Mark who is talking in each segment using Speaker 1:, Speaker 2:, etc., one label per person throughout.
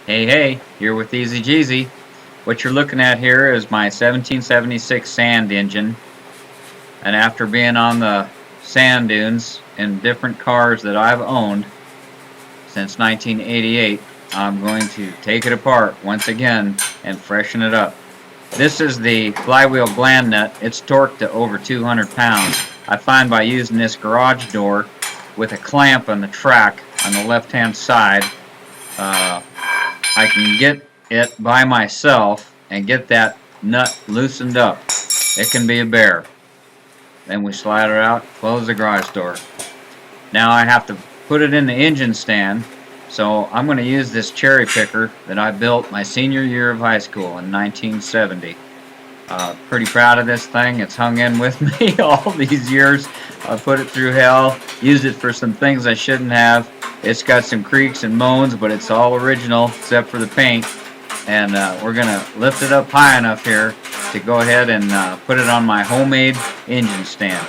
Speaker 1: Hey, here with TheEZGZ. What you're looking at here is my 1776 sand engine, and after being on the sand dunes in different cars that I've owned since 1988, I'm going to take it apart once again and freshen it up. This is the flywheel gland nut. It's torqued to over 200 pounds. I find by using this garage door with a clamp on the track on the left-hand side, uh, I can get it by myself and get that nut loosened up. It can be a bear. Then we slide it out, close the garage door. Now I have to put it in the engine stand, so I'm going to use this cherry picker that I built my senior year of high school in 1970. Pretty proud of this thing. It's hung in with me all these years. I put it through hell, used it for some things I shouldn't have. It's got some creaks and moans, but it's all original except for the paint. And we're going to lift it up high enough here to go ahead and put it on my homemade engine stand.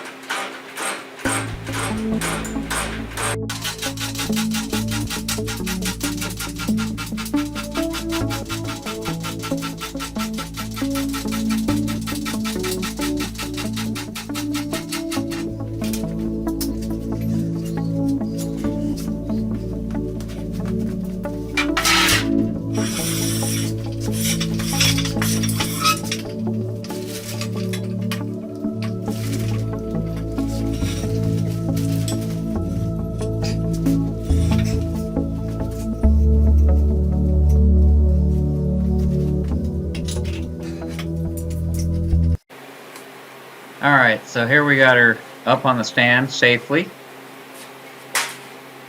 Speaker 1: Alright, so here we got her up on the stand safely.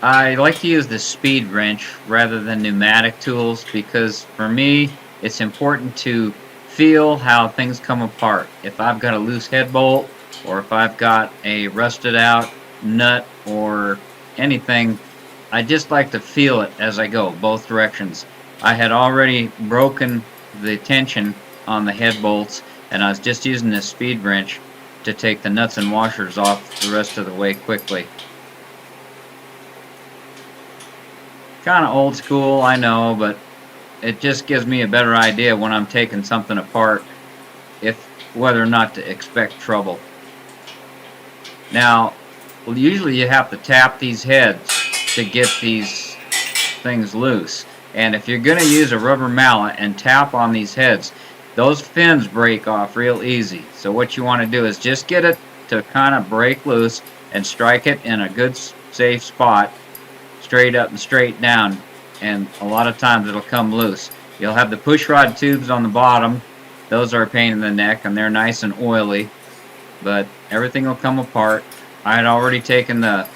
Speaker 1: I like to use the speed wrench rather than pneumatic tools because for me it's important to feel how things come apart. If I've got a loose head bolt or if I've got a rusted out nut or anything, I just like to feel it as I go, both directions. I had already broken the tension on the head bolts and I was just using this speed wrench to take the nuts and washers off the rest of the way quickly. Kind of old school, I know, but it just gives me a better idea when I'm taking something apart if whether or not to expect trouble. Now, usually you have to tap these heads to get these things loose. And if you're going to use a rubber mallet and tap on these heads, those fins break off real easy. So what you want to do is just get it to kind of break loose and strike it in a good safe spot, straight up and straight down, and a lot of times it'll come loose. You'll have the push rod tubes on the bottom. Those are a pain in the neck and they're nice and oily, but everything will come apart. I had already taken the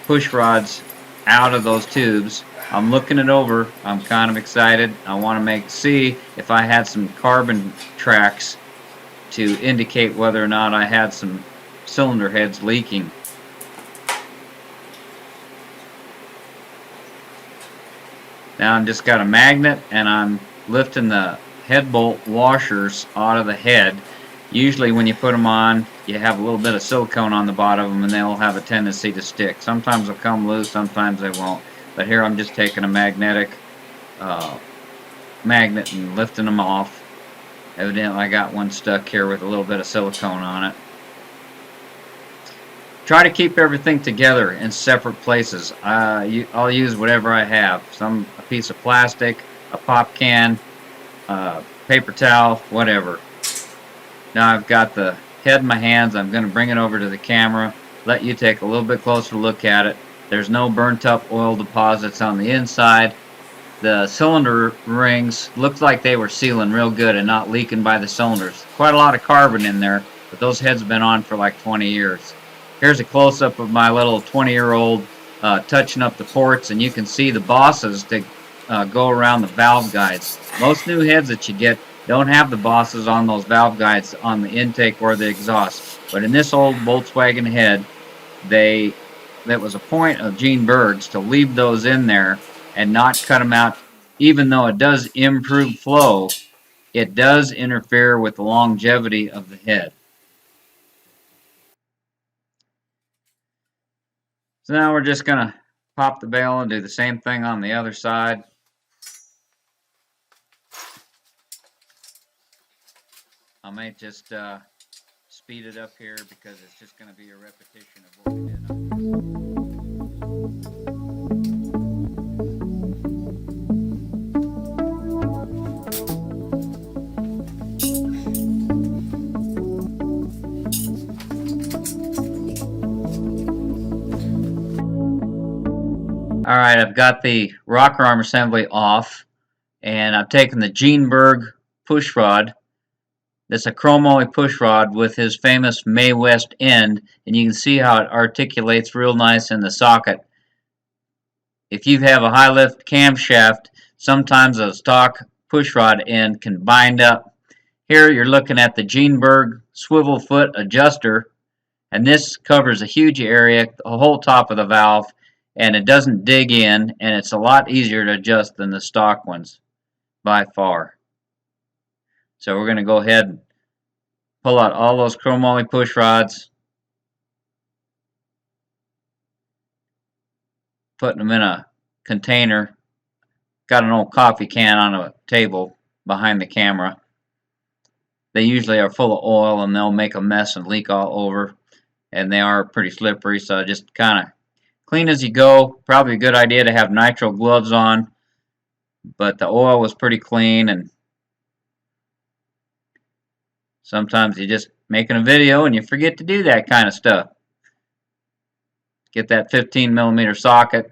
Speaker 1: push rods out of those tubes. I'm looking it over. I'm kind of excited. I want to see if I had some carbon tracks to indicate whether or not I had some cylinder heads leaking. Now I'm just got a magnet and I'm lifting the head bolt washers out of the head. Usually when you put them on, you have a little bit of silicone on the bottom of them and they'll have a tendency to stick. Sometimes they'll come loose, sometimes they won't. But here I'm just taking a magnet and lifting them off. Evidently I got one stuck here with a little bit of silicone on it. Try to keep everything together in separate places. I'll use whatever I have. A piece of plastic, a pop can, paper towel, whatever. Now I've got the head in my hands. I'm going to bring it over to the camera, let you take a little bit closer look at it. There's no burnt up oil deposits on the inside. The cylinder rings looked like they were sealing real good and not leaking by the cylinders. Quite a lot of carbon in there, but those heads have been on for like 20 years. Here's a close-up of my little 20-year-old touching up the ports, and you can see the bosses that go around the valve guides. Most new heads that you get don't have the bosses on those valve guides on the intake or the exhaust. But in this old Volkswagen head, that was a point of Gene Bird's to leave those in there and not cut them out. Even though it does improve flow, it does interfere with the longevity of the head. So now we're just going to pop the bail and do the same thing on the other side. I might just speed it up here because it's just going to be a repetition of what we did on. Alright, I've got the rocker arm assembly off, and I've taken the Geenberg push rod. That's a chromoly push rod with his famous May West end, and you can see how it articulates real nice in the socket. If you have a high lift camshaft, sometimes a stock push rod end can bind up. Here you're looking at the Geenberg swivel foot adjuster, and this covers a huge area, the whole top of the valve, and it doesn't dig in, and it's a lot easier to adjust than the stock ones by far. So we're going to go ahead and pull out all those chromoly push rods, putting them in a container. Got an old coffee can on a table behind the camera. They usually are full of oil and they'll make a mess and leak all over, and they are pretty slippery, so just kind of clean as you go. Probably a good idea to have nitrile gloves on, but the oil was pretty clean, and sometimes you're just making a video and you forget to do that kind of stuff. Get that 15mm socket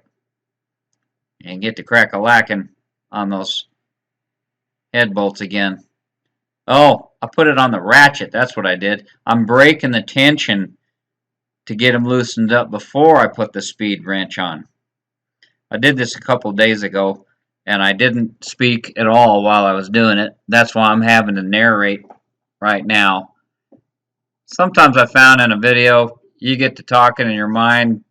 Speaker 1: and get to crack-a-lacking on those head bolts again. Oh, I put it on the ratchet. That's what I did. I'm breaking the tension to get them loosened up before I put the speed wrench on. I did this a couple days ago, and I didn't speak at all while I was doing it. That's why I'm having to narrate right now. Sometimes I found in a video, you get to talking and your mind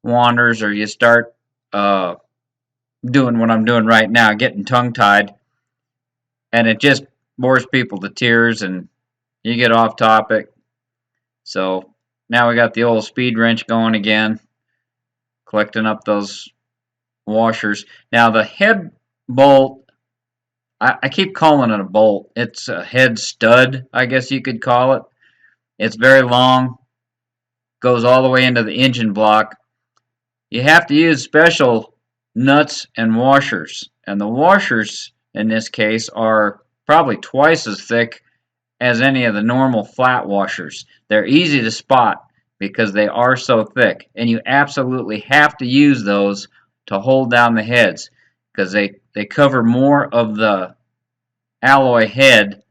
Speaker 1: wanders, or you start doing what I'm doing right now, getting tongue-tied, and it just bores people to tears, and you get off topic. So now we got the old speed wrench going again, collecting up those washers. Now the head bolt, I keep calling it a bolt. It's a head stud, I guess you could call it. It's very long, goes all the way into the engine block. You have to use special nuts and washers, and the washers in this case are probably twice as thick as any of the normal flat washers. They're easy to spot because they are so thick, and you absolutely have to use those to hold down the heads because they cover more of the alloy head,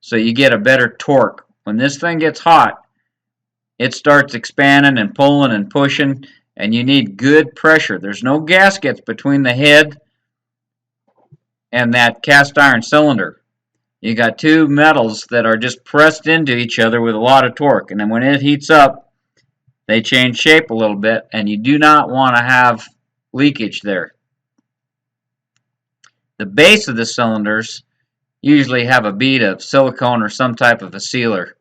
Speaker 1: so you get a better torque. When this thing gets hot, it starts expanding and pulling and pushing, and you need good pressure. There's no gaskets between the head and that cast iron cylinder. You got two metals that are just pressed into each other with a lot of torque, and then when it heats up, they change shape a little bit, and you do not want to have leakage there. The base of the cylinders usually have a bead of silicone or some type of a sealer,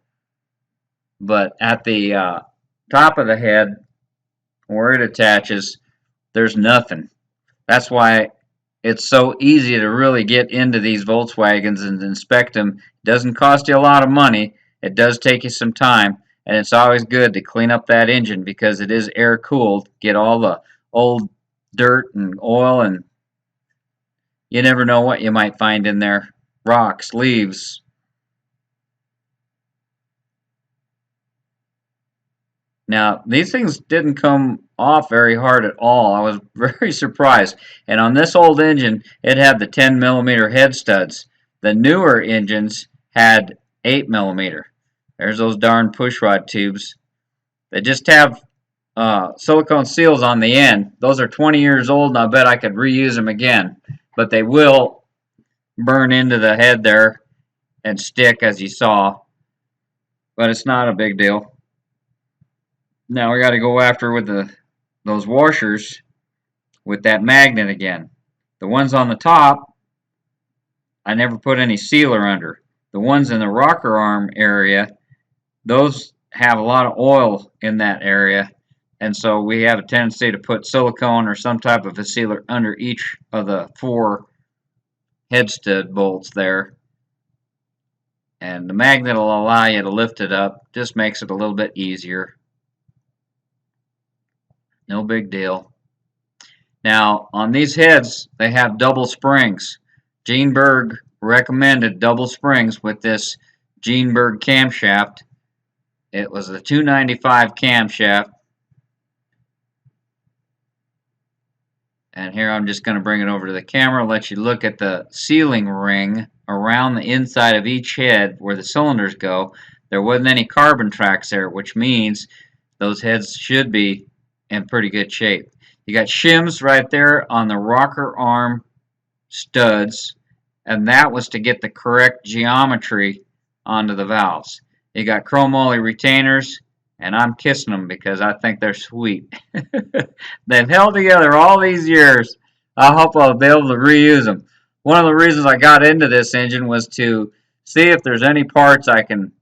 Speaker 1: but at the top of the head where it attaches, there's nothing. That's why it's so easy to really get into these Volkswagens and inspect them. It doesn't cost you a lot of money. It does take you some time, and it's always good to clean up that engine because it is air cooled. Get all the old dirt and oil, and you never know what you might find in there. Rocks, leaves. Now, these things didn't come off very hard at all. I was very surprised. And on this old engine, it had the 10mm head studs. The newer engines had 8mm. There's those darn pushrod tubes. They just have silicone seals on the end. Those are 20 years old, and I bet I could reuse them again. But they will burn into the head there and stick, as you saw. But it's not a big deal. Now we got to go after with those washers with that magnet again. The ones on the top, I never put any sealer under. The ones in the rocker arm area, those have a lot of oil in that area, and so we have a tendency to put silicone or some type of a sealer under each of the 4 head stud bolts there. And the magnet will allow you to lift it up. Just makes it a little bit easier. No big deal. Now, on these heads, they have double springs. Gene Berg recommended double springs with this Gene Berg camshaft. It was the 295 camshaft. And here I'm just going to bring it over to the camera, let you look at the sealing ring around the inside of each head where the cylinders go. There wasn't any carbon tracks there, which means those heads should be in pretty good shape. You got shims right there on the rocker arm studs, and that was to get the correct geometry onto the valves. You got chromoly retainers, and I'm kissing them because I think they're sweet. They've held together all these years. I hope I'll be able to reuse them. One of the reasons I got into this engine was to see if there's any parts I can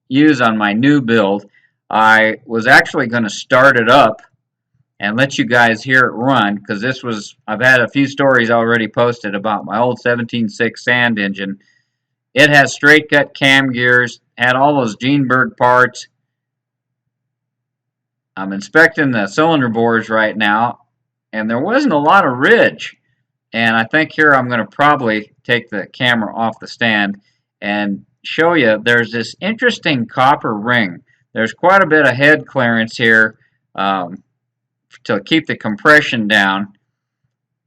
Speaker 1: use on my new build. I was actually going to start it up and let you guys hear it run, because I've had a few stories already posted about my old 17.6 sand engine. It has straight cut cam gears, had all those Gene Berg parts. I'm inspecting the cylinder bores right now, and there wasn't a lot of ridge. And I think here I'm going to probably take the camera off the stand and show you there's this interesting copper ring. There's quite a bit of head clearance here to keep the compression down.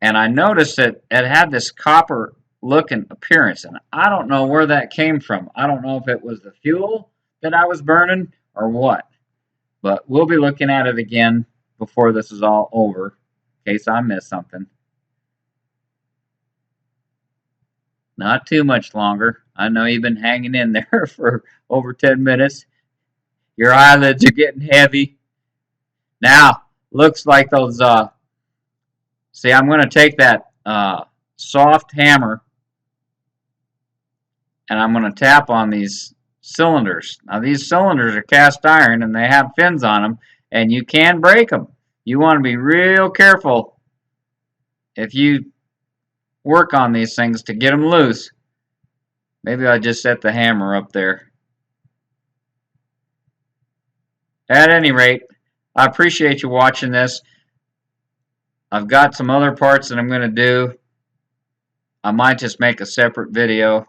Speaker 1: And I noticed that it had this copper looking appearance, and I don't know where that came from. I don't know if it was the fuel that I was burning or what. But we'll be looking at it again before this is all over, in case I missed something. Not too much longer. I know you've been hanging in there for over 10 minutes. Your eyelids are getting heavy. Now, looks like those, see, I'm going to take that soft hammer and I'm going to tap on these cylinders. Now, these cylinders are cast iron and they have fins on them, and you can break them. You want to be real careful if you work on these things to get them loose. Maybe I just set the hammer up there. At any rate, I appreciate you watching this. I've got some other parts that I'm going to do. I might just make a separate video.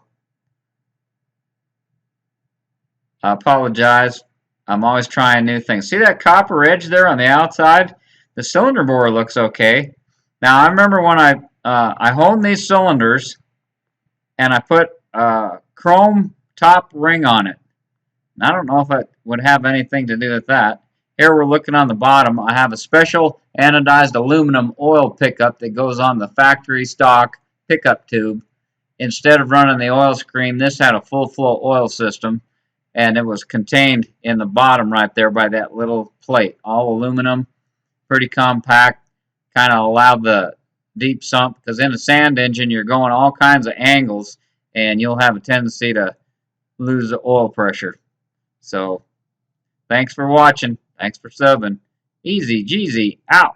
Speaker 1: I apologize. I'm always trying new things. See that copper edge there on the outside? The cylinder bore looks okay. Now, I remember when I honed these cylinders and I put a chrome top ring on it. And I don't know if it would have anything to do with that. Here we're looking on the bottom. I have a special anodized aluminum oil pickup that goes on the factory stock pickup tube. Instead of running the oil screen, this had a full flow oil system, and it was contained in the bottom right there by that little plate. All aluminum, pretty compact, kind of allowed the deep sump, because in a sand engine you're going all kinds of angles and you'll have a tendency to lose the oil pressure. So thanks for watching. Thanks for subbing. TheEZGZ out.